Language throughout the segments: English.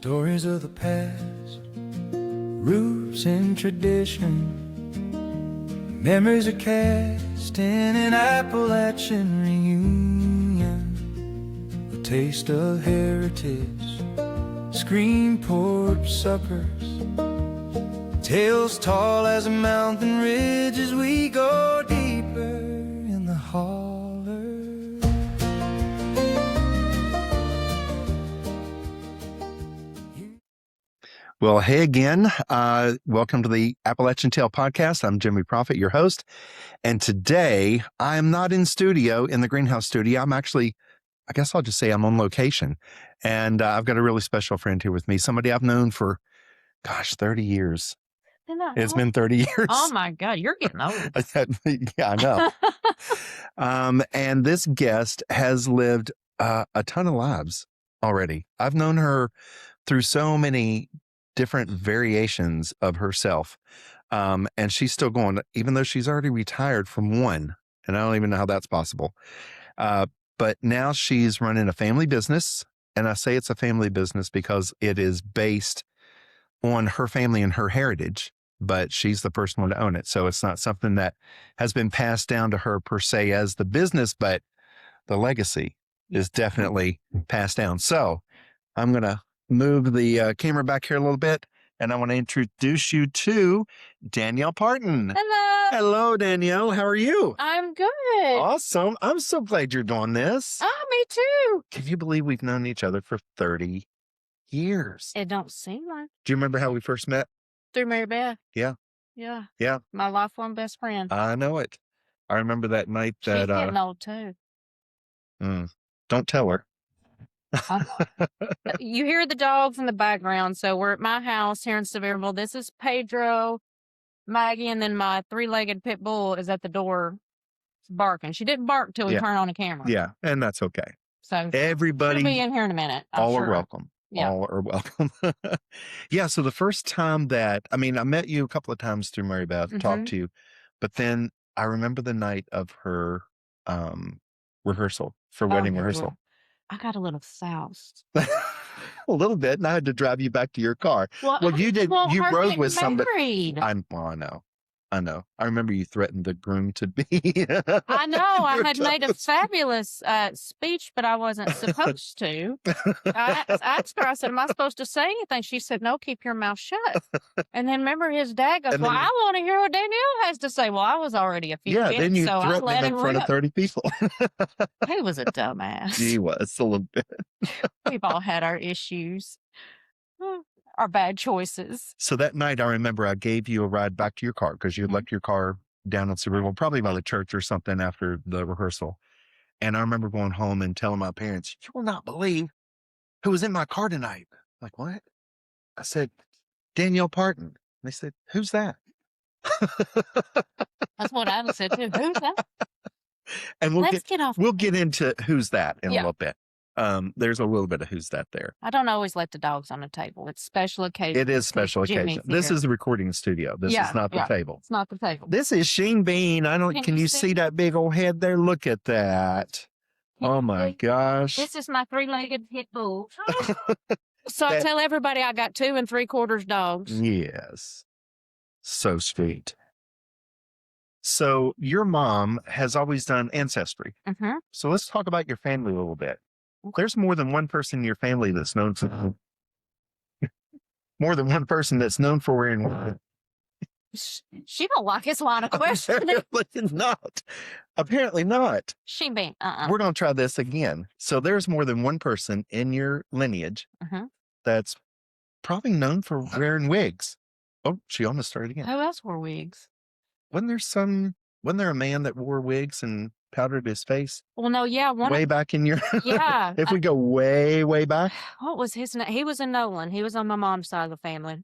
Stories of the past, roots and tradition, memories are cast in an Appalachian reunion. A taste of heritage, screen porch suppers, tales tall as a mountain ridge as we go deeper in the holler. Well, hey again. Welcome to the Appalachian Tale Podcast. I'm Jimmy Proffitt, your host. And today I'm not in studio, in the greenhouse studio. I'm actually, I guess I'll just say I'm on location. And I've got a really special friend here with me, somebody I've known for, 30 years. It's been 30 years. Oh my God, you're getting old. Yeah, I know. And this guest has lived a ton of lives already. I've known her through so many different variations of herself. And she's still going, even though she's already retired from one, and I don't even know how that's possible. But now she's running a family business. And I say it's a family business because it is based on her family and her heritage, but she's the first one to own it. So it's not something that has been passed down to her per se as the business, but the legacy is definitely passed down. So I'm going to move the camera back here a little bit, and I want to introduce you to Danielle Parton. Hello. Hello, Danielle. How are you? I'm good. Awesome. I'm so glad you're doing this. Oh, me too. Can you believe we've known each other for 30 years? It don't seem like. Do you remember how we first met? Through Mary Beth. Yeah. Yeah. Yeah. My lifelong best friend. I know it. I remember that night that... She's getting old too. Don't tell her. You hear the dogs in the background. So we're at my house here in Sevierville. This is Pedro, Maggie, and then my three-legged pit bull is at the door barking. She didn't bark till we turn on the camera. Yeah, and that's okay. So everybody she'll be in here in a minute. All are welcome. Yeah. All are welcome. Yeah, so the first time that, I met you a couple of times through Mary Beth, talked to you, but then I remember the night of her rehearsal, for wedding rehearsal. I got a little soused. A little bit, and I had to drive you back to your car. Well, you did. You rode with somebody. I know. I remember you threatened the groom to be. I know. I had made a fabulous speech, but I wasn't supposed to. I asked her, I said, am I supposed to say anything? She said, no, keep your mouth shut. And then remember his dad goes, well, I want to hear what Danielle has to say. Well, I was already a few then you threatened him in front of 30 people. He was a dumbass. He was a little bit. We've all had our issues. Our bad choices. So that night, I remember I gave you a ride back to your car because you had left your car down in Sevierville, probably by the church or something after the rehearsal. And I remember going home and telling my parents, you will not believe who was in my car tonight. Like, what? I said, Danielle Parton. They said, who's that? That's what I said too. Who's that? And we'll get into who's that in a little bit. There's a little bit of who's that there. I don't always let the dogs on the table. It's special occasion. It is special occasion. This is the recording studio. This is not the table. It's not the table. This is Sheen Bean. Can you see that big old head there? Look at that. Oh my gosh. This is my three-legged pit bull. So I tell everybody I got 2 3/4 dogs. Yes. So sweet. So your mom has always done ancestry. Mm-hmm. So let's talk about your family a little bit. There's more than one person in your family that's known for wearing. She don't like his line of questioning. Apparently not. She be. We're going to try this again. So there's more than one person in your lineage that's probably known for wearing wigs. Oh, she almost started again. Who else wore wigs? Wasn't there a man that wore wigs and powdered his face? Well, no, yeah. Way back in your... Yeah. If we go way, way back. What was his name? He was in Nolan. He was on my mom's side of the family.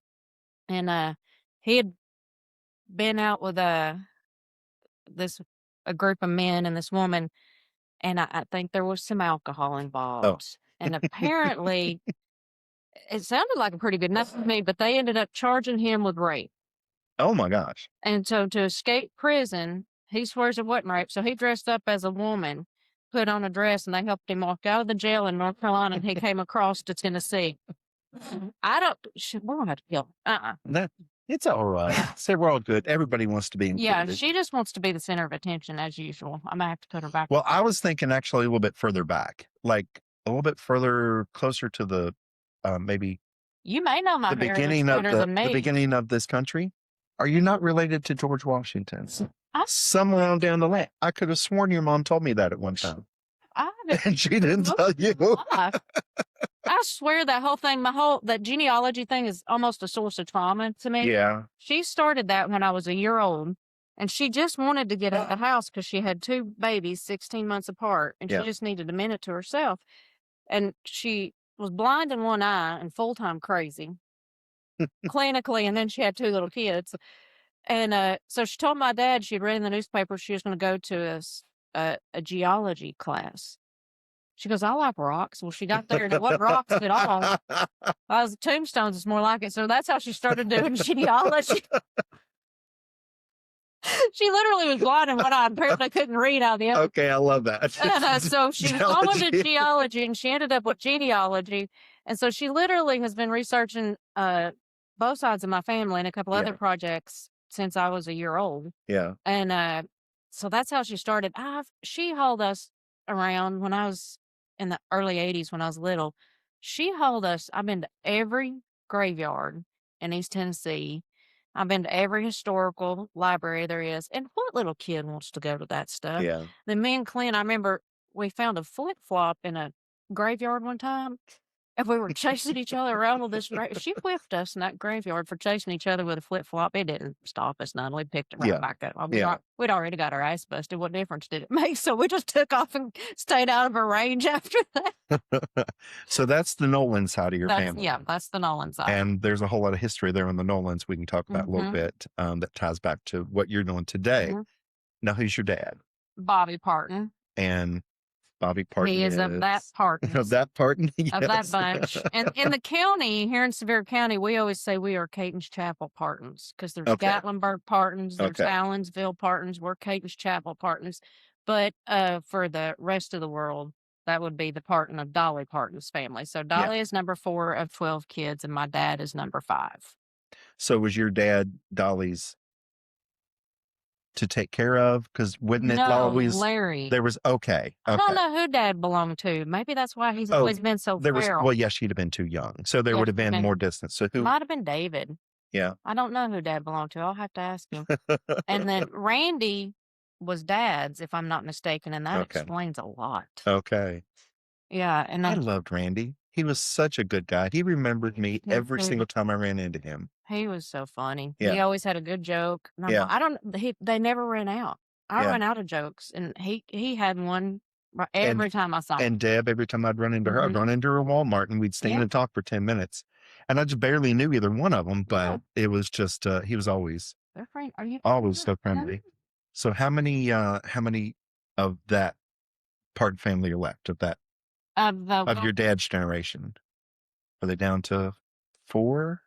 And he had been out with a group of men and this woman. And I think there was some alcohol involved. Oh. And apparently, it sounded like a pretty good enough to me, but they ended up charging him with rape. Oh, my gosh. And so to escape prison, he swears it wasn't rape. So he dressed up as a woman, put on a dress, and they helped him walk out of the jail in North Carolina, and he came across to Tennessee. I don't. We're gonna have to kill. That it's all right. Say we're all good. Everybody wants to be Yeah, included. she just wants to be the center of attention as usual. I'm gonna have to put her back. Well, I was thinking actually a little bit further back, like a little bit further, closer to the maybe You may know my the heritage beginning of better than me. the beginning of this country. Are you not related to George Washington? I- Somewhere on down the lane. I could have sworn your mom told me that at one time, and she didn't tell you. I swear that whole thing, that genealogy thing is almost a source of trauma to me. Yeah. She started that when I was a year old, and she just wanted to get out of the house because she had 2 babies 16 months apart, and she just needed a minute to herself. And she was blind in one eye and full-time crazy, clinically, and then she had 2 little kids. And so she told my dad she'd read in the newspaper she was going to go to a geology class. She goes, I like rocks. Well, she got there and it wasn't rocks at all. I was tombstones is more like it. So that's how she started doing genealogy. She literally was blind in one eye and apparently couldn't read out the other. Okay, I love that. And so she was going to geology and she ended up with genealogy. And so she literally has been researching both sides of my family and a couple other projects since I was a year old. Yeah. And so that's how she started. She hauled us around when I was in the early 80s when I was little. She hauled us. I've been to every graveyard in East Tennessee. I've been to every historical library there is. And what little kid wants to go to that stuff? Yeah. Then me and Clint, I remember we found a flip-flop in a graveyard one time. And we were chasing each other around with this. She whipped us in that graveyard for chasing each other with a flip-flop. It didn't stop us none. We picked it right back up. We'd already got our ass busted. What difference did it make? So we just took off and stayed out of her range after that. So that's the Nolan side of your family. Yeah, that's the Nolan side. And there's a whole lot of history there on the Nolans we can talk about a little bit that ties back to what you're doing today. Now, who's your dad? Bobby Parton. And Bobby Parton He is of that Parton. Of that Parton? Yes. Of that bunch. And in the county, here in Sevier County, we always say we are Catons Chapel Partons because there's Gatlinburg Partons, there's Allensville Partons, we're Catons Chapel Partons. But for the rest of the world, that would be the Parton of Dolly Parton's family. So Dolly is number 4 of 12 kids, and my dad is number 5. So was your dad Dolly's to take care of? Because wouldn't it always Larry? There was I don't know who Dad belonged to. Maybe that's why he's always been so feral. Well, she'd have been too young, so there would have been more distance. So who might have been David? Yeah, I don't know who Dad belonged to. I'll have to ask him. And then Randy was Dad's, if I'm not mistaken, and that explains a lot. Okay. Yeah, and I loved Randy. He was such a good guy. He remembered me every single time I ran into him. He was so funny. Yeah. He always had a good joke. They never ran out. I ran out of jokes, and he had one every time I saw him. And Deb, every time I'd run into her, I'd run into her at Walmart, and we'd stand and talk for 10 minutes. And I just barely knew either one of them, but it was just, he was always, always so friendly. So how many of that Parton family are left of your dad's generation? Are they down to 4?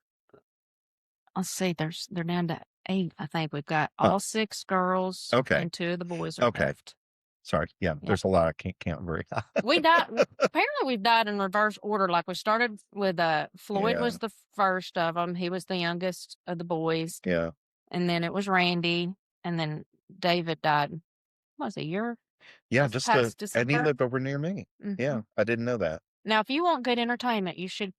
Let's see. They're down to 8. I think we've got all 6 girls. And 2 of the boys are left. Sorry. Yeah, there's a lot I can't count very high. We died. Apparently, we've died in reverse order. Like we started with Floyd was the first of them. He was the youngest of the boys. Yeah. And then it was Randy, and then David died. What was it, a year? Yeah, and he lived over near me. Yeah, I didn't know that. Now, if you want good entertainment, you should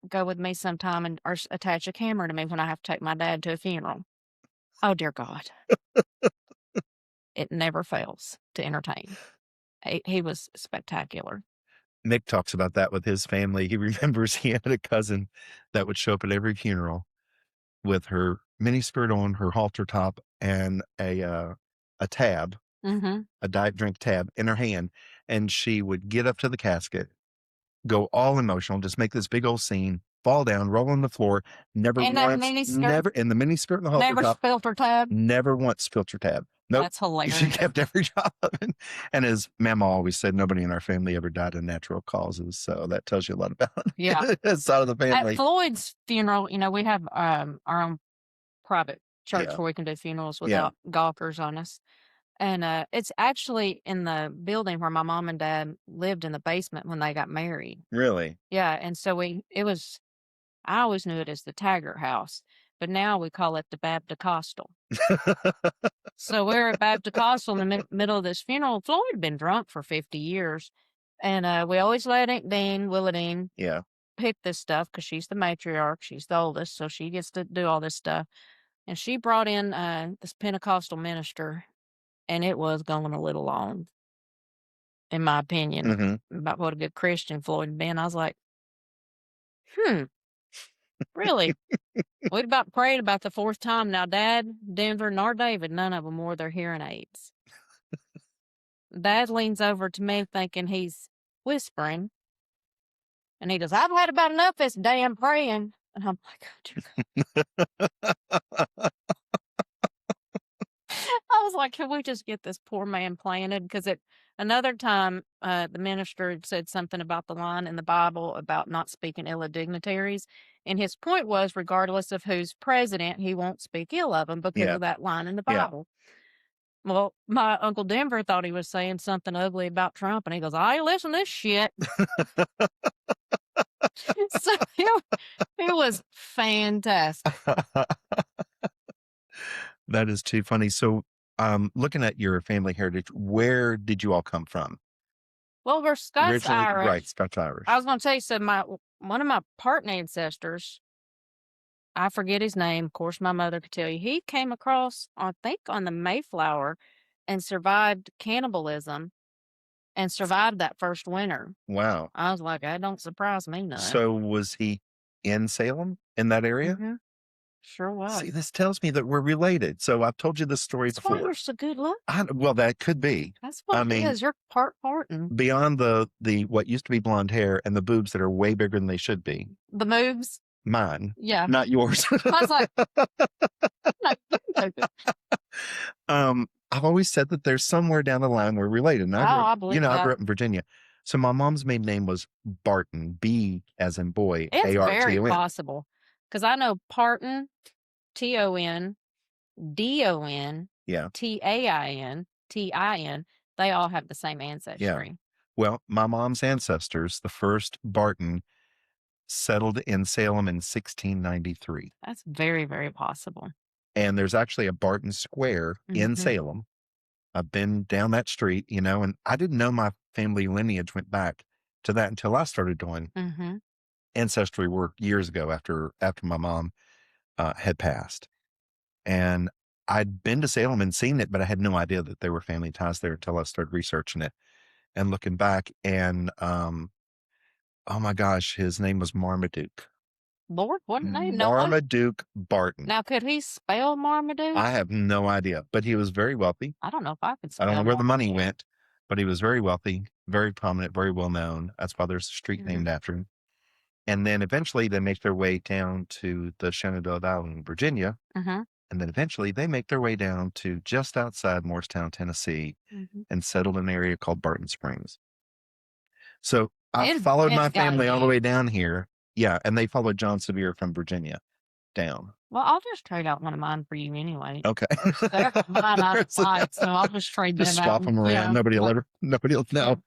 go with me sometime or attach a camera to me when I have to take my dad to a funeral. Oh, dear God. It never fails to entertain. He was spectacular. Nick talks about that with his family. He remembers he had a cousin that would show up at every funeral with her mini skirt on, her halter top, and a tab, a diet drink tab in her hand. And she would get up to the casket, go all emotional, just make this big old scene, fall down, roll on the floor, never in the mini skirt and the halter never top, spilled her tab. Never once spilled her tab. Nope. That's hilarious. She kept every job. And as Mama always said, nobody in our family ever died of natural causes. So that tells you a lot about that side of the family. At Floyd's funeral, we have our own private church where we can do funerals without gawkers on us. And it's actually in the building where my mom and dad lived in the basement when they got married. Really? Yeah. And so it was I always knew it as the Taggart House, but now we call it the Baptist-Costal. So we're at Baptist-Costal in the middle of this funeral. Floyd had been drunk for 50 years. And we always let Aunt Dean, Willadine, Yeah. pick this stuff because she's the matriarch. She's the oldest, so she gets to do all this stuff. And she brought in this Pentecostal minister, and it was going a little long, in my opinion, about what a good Christian Floyd had been. I was like, really? We'd about prayed about the fourth time. Now, Dad, Denver, nor David, none of them wore their hearing aids. Dad leans over to me thinking he's whispering. And he goes, I've had about enough of this damn praying. And I'm like, oh, dear God. I was like, can we just get this poor man planted? Because at another time, the minister had said something about the line in the Bible about not speaking ill of dignitaries. And his point was, regardless of who's president, he won't speak ill of them because of that line in the Bible. Well, my Uncle Denver thought he was saying something ugly about Trump. And he goes, I ain't listening to this shit. So it was fantastic. That is too funny. So, looking at your family heritage, where did you all come from? Well, we're Scots Originally, Irish. right? Scots Irish. I was going to tell you, so one of my Parton ancestors, I forget his name. Of course, my mother could tell you. He came across, I think, on the Mayflower, and survived cannibalism, and survived that first winter. Wow. I was like, that don't surprise me none. So was he in Salem, in that area? Mm-hmm. Sure was. See, this tells me that we're related. So I've told you this story That's before. why you're so good looking. Well, that could be. That's what it is. You're part Parton. Beyond the what used to be blonde hair and the boobs that are way bigger than they should be. The moves? Mine. Yeah. Not yours. I was like, no. I've always said that there's somewhere down the line we're related. And I believe I that. grew up in Virginia. So my mom's maiden name was Barton, B as in boy, It's A-R-T-O-N. very possible. Because I know Parton, T-O-N, D-O-N, Yeah. T-A-I-N, T-I-N, they all have the same ancestry. Yeah. Well, my mom's ancestors, the first Barton, settled in Salem in 1693. That's very, very possible. And there's actually a Barton Square in Salem. I've been down that street, and I didn't know my family lineage went back to that until I started doing ancestry work years ago after my mom had passed. And I'd been to Salem and seen it, but I had no idea that there were family ties there until I started researching it and looking back. And oh my gosh, his name was Marmaduke. Lord, what name? Marmaduke Barton. Now, could he spell Marmaduke? I have no idea, but he was very wealthy. I don't know if I could spell I don't know where the money Marmaduke. went, but he was very wealthy, very prominent, very well known. That's why there's a street named after him. And then eventually they make their way down to the Shenandoah Island, Virginia. And then eventually they make their way down to just outside Morristown, Tennessee, and settled in an area called Barton Springs. So I followed my family all the way down here. Yeah, and they followed John Sevier from Virginia down. Well, I'll just trade out one of mine for you anyway. Okay. They're mine I like, so I'll just trade them Just out. swap them around. Yeah. Nobody will know.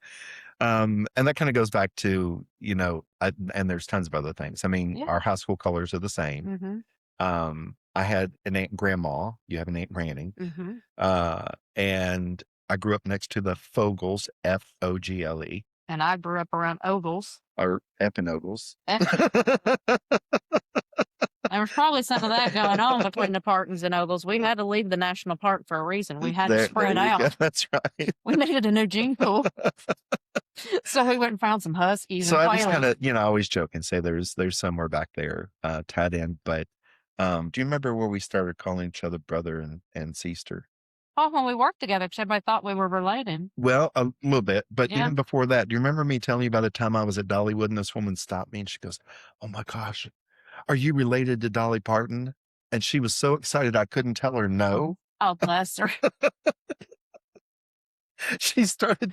And that kind of goes back to, and there's tons of other things. I mean, our high school colors are the same. I had an Aunt Grandma. You have an Aunt Granny. And I grew up next to the Fogles, F-O-G-L-E. And I grew up around Ogles. Or Epinogles. There was probably some of that going on between the Partons and Ogles. We had to leave the national park for a reason. We had to spread out. Go. That's right. We needed a new gene pool. So we went and found some huskies. So I just kind of, I always joke and say there's somewhere back there tied in. But do you remember where we started calling each other brother and sister? Oh, when we worked together, because everybody thought we were related. Well, a little bit. But even before that, do you remember me telling you about the time I was at Dollywood and this woman stopped me and she goes, oh my gosh, are you related to Dolly Parton? And she was so excited I couldn't tell her no. Oh, bless her. She started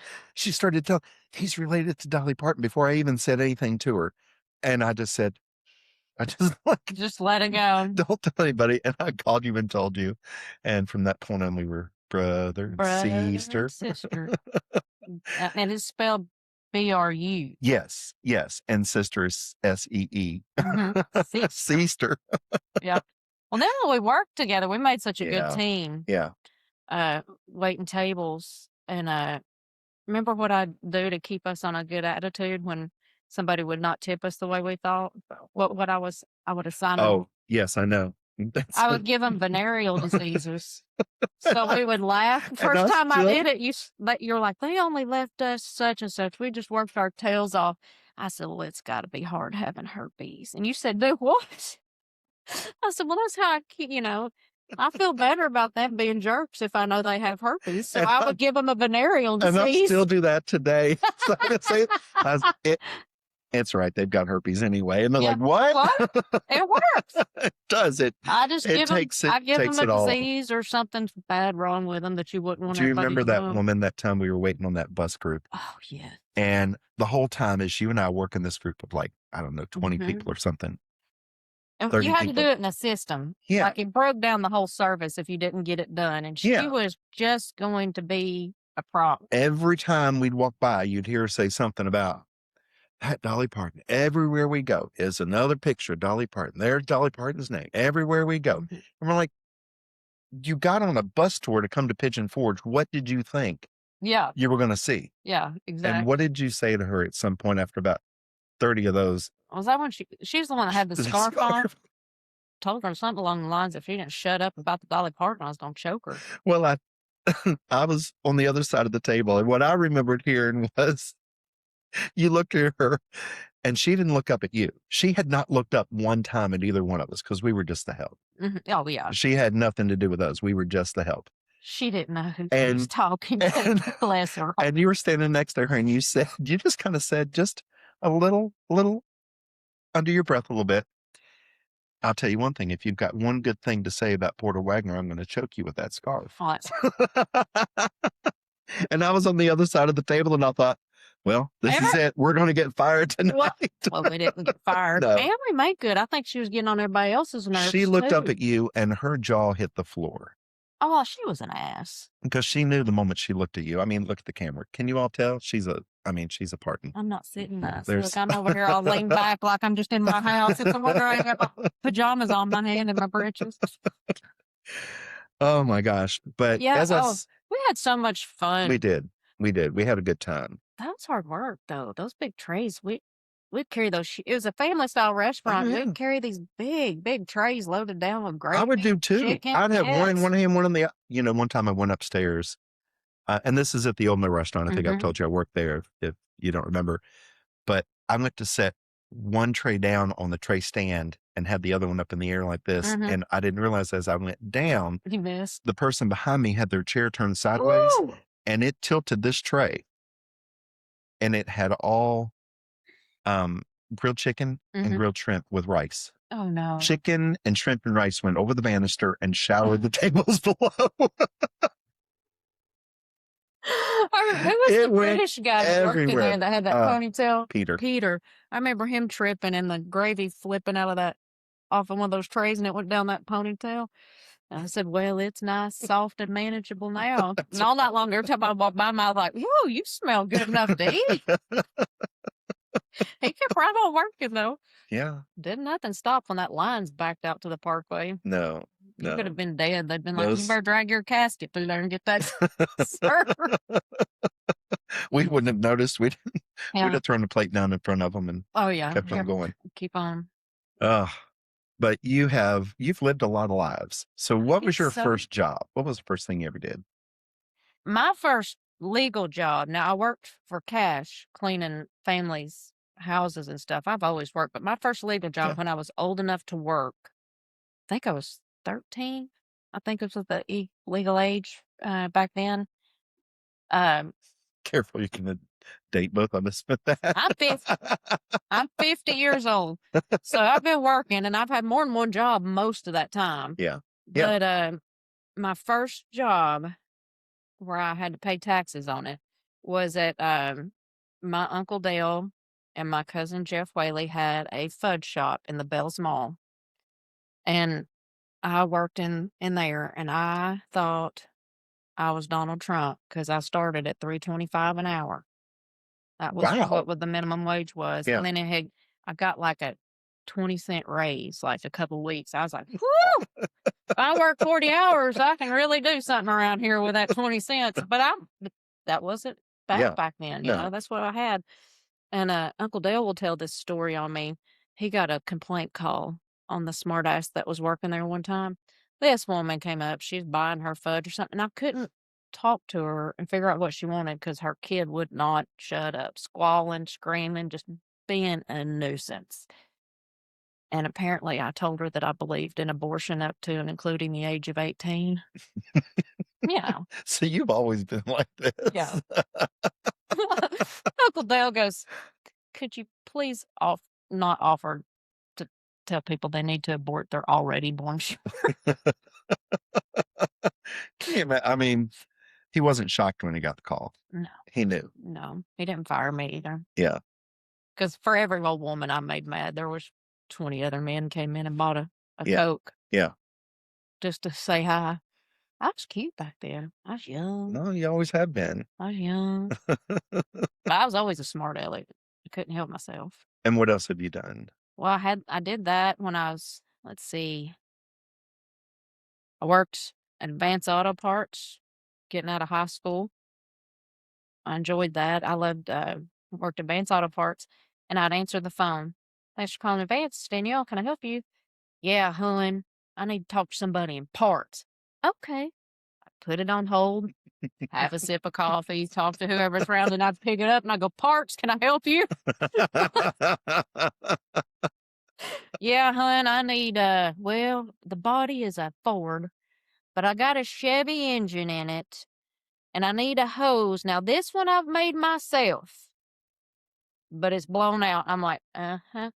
telling, he's related to Dolly Parton before I even said anything to her. And I just said, just let it go. Don't tell anybody. And I called you and told you. And from that point on, we were brother and sister. And it's spelled BRU. Yes, yes. And sister is SEE. Mhm. Sister. Yeah. Well, then when we worked together, we made such a good Yeah. team, Yeah. waiting tables. And remember what I'd do to keep us on a good attitude when somebody would not tip us the way we thought? I would assign them. Oh, yes, I know. That's I would give them venereal diseases. So we would laugh. And First I time I still- did it, you're like, they only left us such and such. We just worked our tails off. I said, well, it's got to be hard having herpes. And you said, do what? I said, well, that's how I keep, I feel better about them being jerks if I know they have herpes. So And I would give them a venereal And I disease. still do that today. So I say, it's right. They've got herpes anyway. And they're Yeah. like, what? It works. It does it. I just It give them, takes it- I give takes them it a all. disease or something bad wrong with them that you wouldn't want Do you everybody remember to that know. woman that time we were waiting on that bus group? Oh, yeah. And the whole time is you and I work in this group of like, I don't know, 20 Mhm. people or something. And 30 you had to people. do it in a system. Yeah. Like it broke down the whole service if you didn't get it done. And she Yeah. was just going to be a problem. Every time we'd walk by, you'd hear her say something about that Dolly Parton. Everywhere we go is another picture of Dolly Parton. There's Dolly Parton's name. Everywhere we go. Mhm. And we're like, you got on a bus tour to come to Pigeon Forge. What did you think Yeah. you were going to see? Yeah. Exactly. And what did you say to her at some point after about 30 of those? Was that when she's the one that had the scarf on? Told her something along the lines if she didn't shut up about the Dolly Parton, I was going to choke her. Well, I was on the other side of the table. And what I remembered hearing was you looked at her and she didn't look up at you. She had not looked up one time at either one of us because we were just the help. Mhm. Oh, yeah. She had nothing to do with us. We were just the help. She didn't know who she was talking to. Bless her. And you were standing next to her and you just kind of said just a little under your breath a little bit. I'll tell you one thing. If you've got one good thing to say about Porter Wagner, I'm going to choke you with that scarf. Oh, that's- And I was on the other side of the table and I thought, well, this is it. We're going to get fired tonight. Well, we didn't get fired. No. And we made good. I think she was getting on everybody else's nerves. She looked up too. at you and her jaw hit the floor Oh, well, she was an ass. because she knew the moment she looked at you. I mean, look at the camera. Can you all tell? She's a Parton. I'm not sitting nice. There's- Look, I'm over here all leaned back like I'm just in my house. It's a wonder I have my pajamas on my hand and my breeches. Oh my gosh. But Yeah, as we had so much fun. we did. We had a good time. That was hard work, though. Those big trays, we'd carry those. It was a family style restaurant. yeah. We'd carry these big trays loaded down with gravy. I would do too. chicken, I'd have one in yes. one hand, one in the, one time I went upstairs and this is at the Old Mill restaurant. I think I've Mhm. told you I worked there if you don't remember, but I went to set one tray down on the tray stand and had the other one up in the air like this. Mhm. And I didn't realize as I went down, You missed. the person behind me had their chair turned sideways Woo! and it tilted this tray and it had all grilled chicken and Mhm. grilled shrimp with rice. Oh, no. Chicken and shrimp and rice went over the banister and showered the tables below. Who was It the went British guy that worked in everywhere. there that had that ponytail? Peter. Peter. I remember him tripping and the gravy flipping out of that off of one of those trays and it went down that ponytail. And I said, well, it's nice, soft, and manageable now. And all night long, every time I walked by him, I was like, whoa, you smell good enough to eat. He kept right on working, though. Yeah. Did nothing stop when that line's backed out to the parkway. No. You could have been dead. They'd been like, Those- you better drag your casket through there and get that served. We wouldn't have noticed. We'd Yeah. have thrown the plate down in front of them and Oh, yeah. kept on going. Keep on. But you've lived a lot of lives. So what was It's your so- first job? What was the first thing you ever did? My first legal job. Now, I worked for cash, cleaning families' houses and stuff. I've always worked, but my first legal job Yeah. when I was old enough to work, I think I was 13. I think it was the legal age back then. Careful, you can date both of us with that. I'm 50 years old. So I've been working and I've had more than one job most of that time. Yeah. Yeah. But my first job where I had to pay taxes on it was at my Uncle Dale and my cousin Jeff Whaley had a fudge shop in the Bells Mall. And I worked in there and I thought I was Donald Trump because I started at $3.25 an hour. That was Wow. what the minimum wage was. Yeah. And then I got like a 20-cent raise, like a couple weeks. I was like, whoo, if I work 40 hours, I can really do something around here with that 20 cents. But that wasn't bad back then. No. That's what I had. And Uncle Dale will tell this story on me. He got a complaint call on the smartass that was working there one time. This woman came up. She was buying her fudge or something. And I couldn't talk to her and figure out what she wanted because her kid would not shut up, squalling, screaming, just being a nuisance. And apparently I told her that I believed in abortion up to and including the age of 18. So you've always been like this. Yeah. Uncle Dale goes, could you please not offer to tell people they need to abort their already born children? I mean, he wasn't shocked when he got the call. No. He knew. No, he didn't fire me either. Yeah. Because for every old woman I made mad, there was 20 other men came in and bought a Coke. Yeah. Just to say hi. I was cute back then. I was young. No, you always have been. I was young. But I was always a smart aleck. I couldn't help myself. And what else have you done? Well, I did that when I was, let's see, I worked at Advanced Auto Parts, getting out of high school. I enjoyed that. I loved, worked at Advanced Auto Parts, and I'd answer the phone. Thanks for calling Advance. Danielle, can I help you? Yeah, hon. I need to talk to somebody in parts. Okay. I put it on hold, have a sip of coffee, talk to whoever's around, and I'd pick it up and I go, Parts, can I help you? Yeah, hon, I need, well, the body is a Ford, but I got a Chevy engine in it, and I need a hose. Now, this one I've made myself, but it's blown out. I'm like, uh-huh.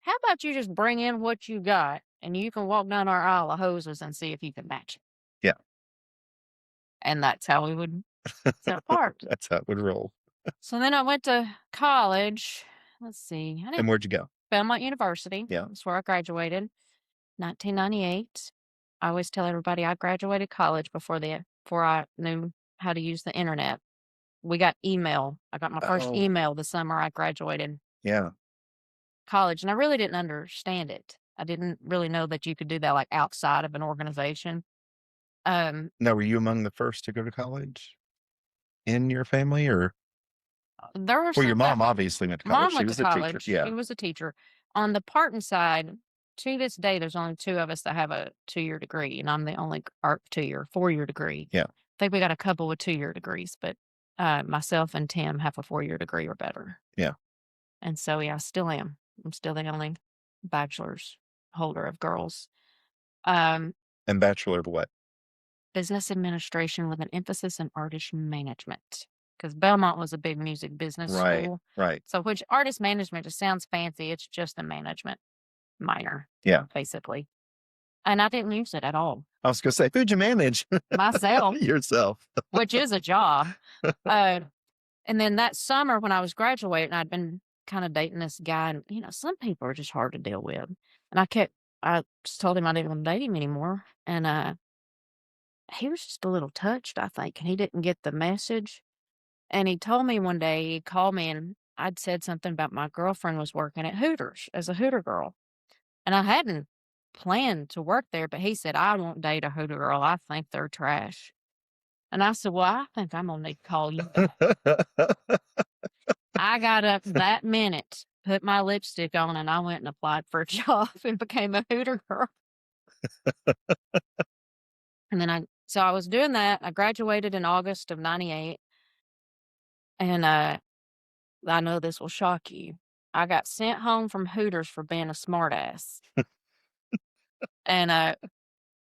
How about you just bring in what you got, and you can walk down our aisle of hoses and see if you can match it. Yeah. And that's how we would sell parts. That's how it would roll. So then I went to college. Let's see. And where'd you go? Belmont University. Yeah. That's where I graduated. 1998. I always tell everybody I graduated college before I knew how to use the internet. We got email. I got my first email the summer I graduated Yeah. college, and I really didn't understand it. I didn't really know that you could do that like outside of an organization. Now, were you among the first to go to college in your family, or? There were Well, your mom obviously went to college. Mom went She to was a college. teacher. Yeah. She was a teacher. On the Parton side, to this day, there's only two of us that have a 2-year degree, and I'm the only 4-year degree. Yeah. I think we got a couple with 2-year degrees, but myself and Tim have a 4-year degree or better. Yeah. And so, yeah, I still am. I'm still the only bachelor's holder of girls. And bachelor of what? Business administration with an emphasis in artist management. Because Belmont was a big music business school. Right. So, which artist management just sounds fancy. It's just a management minor. Yeah. Basically. And I didn't use it at all. I was going to say, who'd you manage? Myself. Yourself. Which is a job. And then that summer when I was graduating, I'd been kind of dating this guy. And, some people are just hard to deal with. And I just told him I didn't want to date him anymore. And he was just a little touched, I think. And he didn't get the message. And he told me one day, he called me and I'd said something about my girlfriend was working at Hooters as a Hooter girl. And I hadn't planned to work there, but he said, I won't date a Hooter girl. I think they're trash. And I said, well, I think I'm going to need to call you back. I got up that minute, put my lipstick on, and I went and applied for a job and became a Hooter girl. And then so I was doing that. I graduated in August of 98. And I know this will shock you. I got sent home from Hooters for being a smartass. And I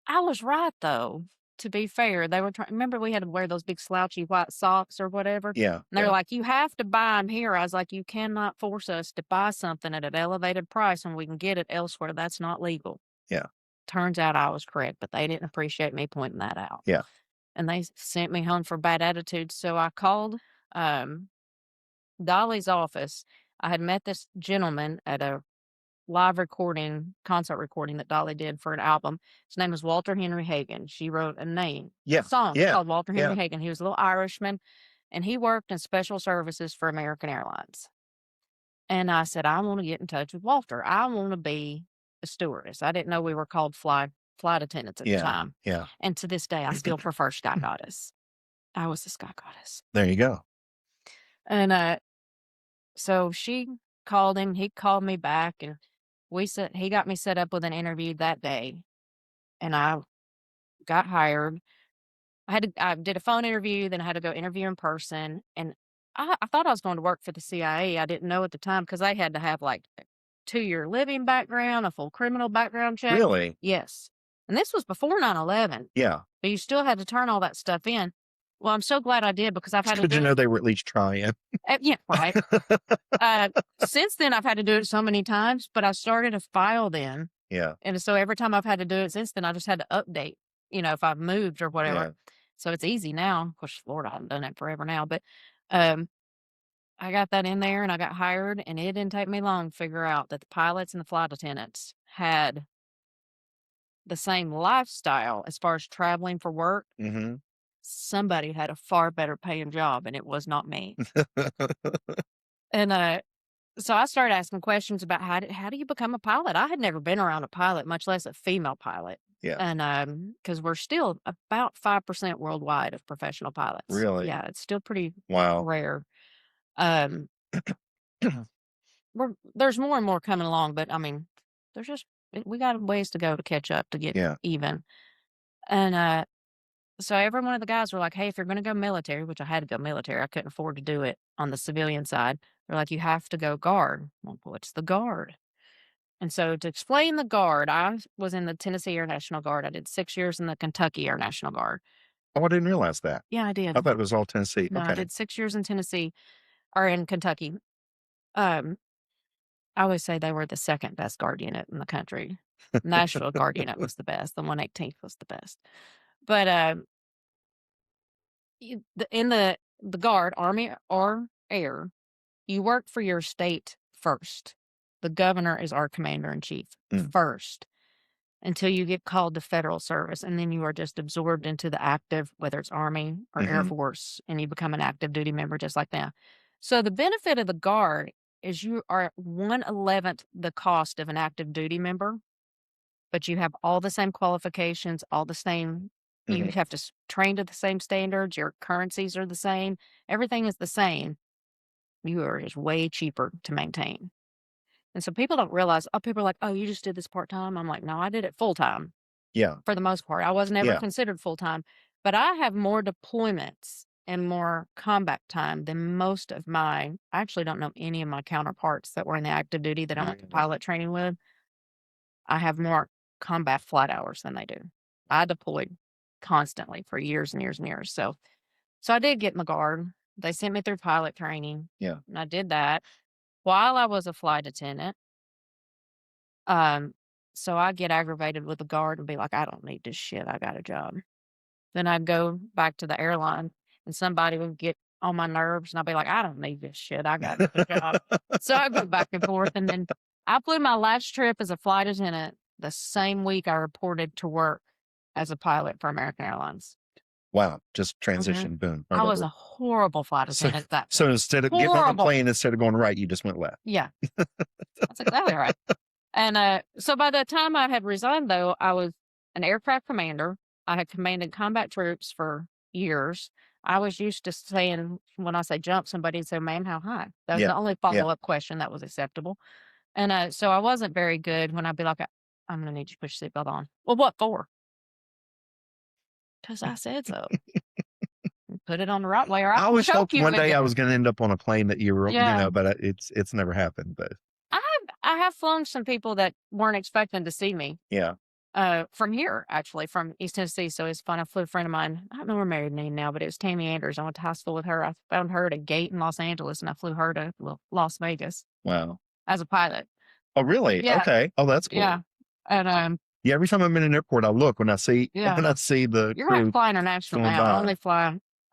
was right, though, to be fair. They were remember we had to wear those big slouchy white socks or whatever? Yeah. And they're like, you have to buy them here. I was like, you cannot force us to buy something at an elevated price when we can get it elsewhere. That's not legal. Yeah. Turns out I was correct, but they didn't appreciate me pointing that out. Yeah. And they sent me home for bad attitude. So I called Dolly's office. I had met this gentleman at a live concert recording that Dolly did for an album. His name was Walter Henry Hagen. She wrote a song called Walter Henry Hagen. He was a little Irishman. and he worked in special services for American Airlines. And I said, I want to get in touch with Walter. I want to be a stewardess. I didn't know we were called flight attendants at the Yeah. time. Yeah. And to this day, I still prefer Sky Goddess. I was the Sky Goddess. There you go. And so she called him. He called me back, and he got me set up with an interview that day, and I got hired. I did a phone interview, then I had to go interview in person, and I thought I was going to work for the CIA. I didn't know at the time because I had to have like a 2-year living background, a full criminal background check. Really? Yes. And this was before 9/11, Yeah. but you still had to turn all that stuff in. Well, I'm so glad I did because I've had to Did do you know it. they were at least trying? Yeah, right. Since then, I've had to do it so many times, but I started a file then. Yeah. And so every time I've had to do it since then, I just had to update, if I've moved or whatever. Yeah. So it's easy now. Of course, Lord, I haven't done it forever now, but I got that in there and I got hired, and it didn't take me long to figure out that the pilots and the flight attendants had the same lifestyle as far as traveling for work. Mm-hmm. Somebody had a far better paying job, and it was not me. And so I started asking questions about how do you become a pilot? I had never been around a pilot, much less a female pilot. Yeah. And because we're still about 5% worldwide of professional pilots. Really? Yeah, it's still pretty Wow. rare. Um, there's more and more coming along, but I mean, we got ways to go to catch up to get Yeah. even. And so every one of the guys were like, hey, if you're going to go military, which I had to go military, I couldn't afford to do it on the civilian side. They're like, you have to go guard. Well, what's the guard? And so to explain the guard, I was in the Tennessee Air National Guard. I did 6 years in the Kentucky Air National Guard. Oh, I didn't realize that. Yeah, I did. I thought it was all Tennessee. No, Okay. I did 6 years in Tennessee or in Kentucky. I always say they were the second best guard unit in the country. Nashville Guard unit was the best. The 118th was the best. But in the Guard, Army or Air, you work for your state first. The governor is our commander-in-chief first until you get called to federal service. And then you are just absorbed into the active, whether it's Army or Air Force, and you become an active duty member just like that. So the benefit of the Guard is you are 1/11th the cost of an active duty member, but you have all the same qualifications, all the same. You have to train to the same standards. Your currencies are the same. Everything is the same. You are just way cheaper to maintain. And so people don't realize, people are like, oh, you just did this part-time? I'm like, no, I did it full-time. Yeah. For the most part. I was never considered full-time. But I have more deployments and more combat time than most of I actually don't know any of my counterparts that were in the active duty that I went to pilot training with. I have more combat flight hours than they do. I deployed constantly for years and years and years. So I did get in the Guard. They sent me through pilot training. Yeah. And I did that while I was a flight attendant. So I get aggravated with the Guard and be like, I don't need this shit. I got a job. Then I'd go back to the airline and somebody would get on my nerves and I'd be like, I don't need this shit. I got a job. So I go back and forth. And then I flew my last trip as a flight attendant the same week I reported to work as a pilot for American Airlines. Wow. Just transition, boom. I was a horrible flight attendant. So instead of getting on the plane, instead of going right, you just went left. Yeah. That's exactly right. And so by the time I had resigned, though, I was an aircraft commander. I had commanded combat troops for years. I was used to saying, when I say jump, somebody would say, ma'am, how high? That was the only follow-up question that was acceptable. And so I wasn't very good when I'd be like, I'm going to need you to push your seatbelt on. Well, what for? Because I said so. Put it on the right way, or I always hoped one day I I was going to end up on a plane that you were, but it's never happened. But I have flown some people that weren't expecting to see me. Yeah. From here, actually, from East Tennessee. So it's fun. I flew a friend of mine. I don't know her married name now, but it was Tammy Anders. I went to high school with her. I found her at a gate in Los Angeles, and I flew her to Las Vegas. Wow. As a pilot. Oh, really? Yeah. Okay. Oh, that's cool. Yeah. And every time I'm in an airport, I look when I see the you're crew. not flying international now.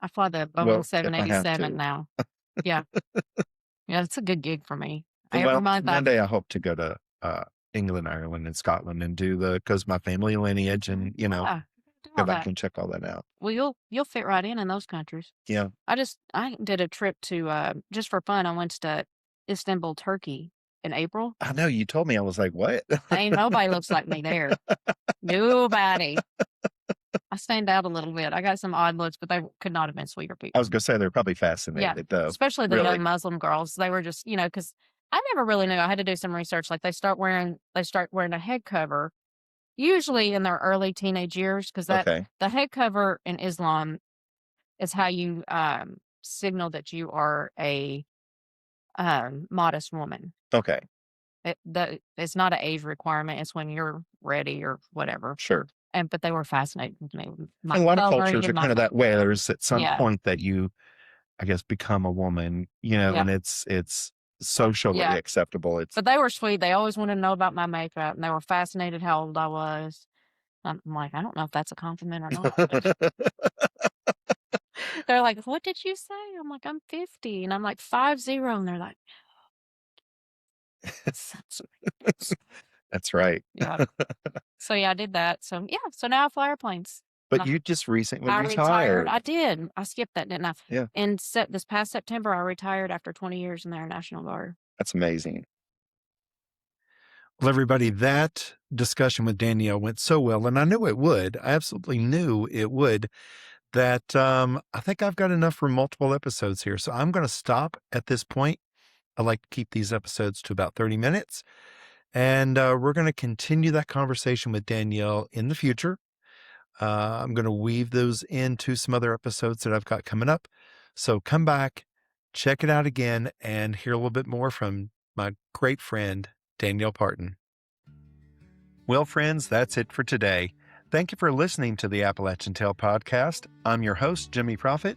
I fly the Boeing 787 now. Yeah. Yeah, it's a good gig for me. One day I hope to go to England, Ireland, and Scotland and do because my family lineage and do go all back that. and check all that out. Well, you'll fit right in those countries. Yeah. I did a trip to just for fun. I went to Istanbul, Turkey in April. I know you told me. I was like, what? Ain't nobody looks like me there. Nobody. I stand out a little bit. I got some odd looks, but they could not have been sweeter I people. was going to say they're probably fascinated, though. Especially the Really? young Muslim girls. They were just, because I never really knew. I had to do some research. Like they start wearing a head cover, usually in their early teenage years, because Okay. the head cover in Islam is how you signal that you are a modest woman. Okay. It's not an age requirement. It's when you're ready or whatever. Sure. But they were fascinated with me. My A lot of coloring cultures are and my kind of that way. There's at some Yeah. point that you, I guess, become a woman, Yeah. and it's socially Yeah. acceptable. It's But they were sweet. They always wanted to know about my makeup, and they were fascinated how old I was. I'm like, I don't know if that's a compliment or not. but they're like, what did you say? I'm like, I'm 50. And I'm like, 50. And they're like, That's right. yeah. So, yeah, I did that. So, yeah. So now I fly airplanes. But you just recently I retired. I did. I skipped that, didn't I? Yeah. And this past September, I retired after 20 years in the Air National Guard. That's amazing. Well, everybody, that discussion with Danielle went so well, and I knew it would. I absolutely knew it would. That I think I've got enough for multiple episodes here. So I'm going to stop at this point. I like to keep these episodes to about 30 minutes. And we're going to continue that conversation with Danielle in the future. I'm going to weave those into some other episodes that I've got coming up. So come back, check it out again, and hear a little bit more from my great friend, Danielle Parton. Well, friends, that's it for today. Thank you for listening to the Appalachian Tale podcast. I'm your host, Jimmy Proffitt.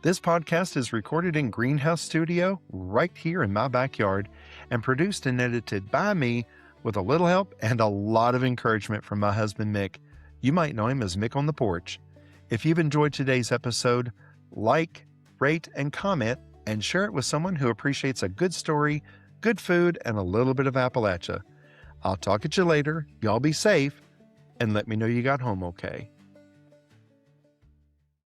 This podcast is recorded in Greenhouse Studio right here in my backyard and produced and edited by me with a little help and a lot of encouragement from my husband, Mick. You might know him as Mick on the Porch. If you've enjoyed today's episode, like, rate, and comment, and share it with someone who appreciates a good story, good food, and a little bit of Appalachia. I'll talk at you later. Y'all be safe, and let me know you got home okay.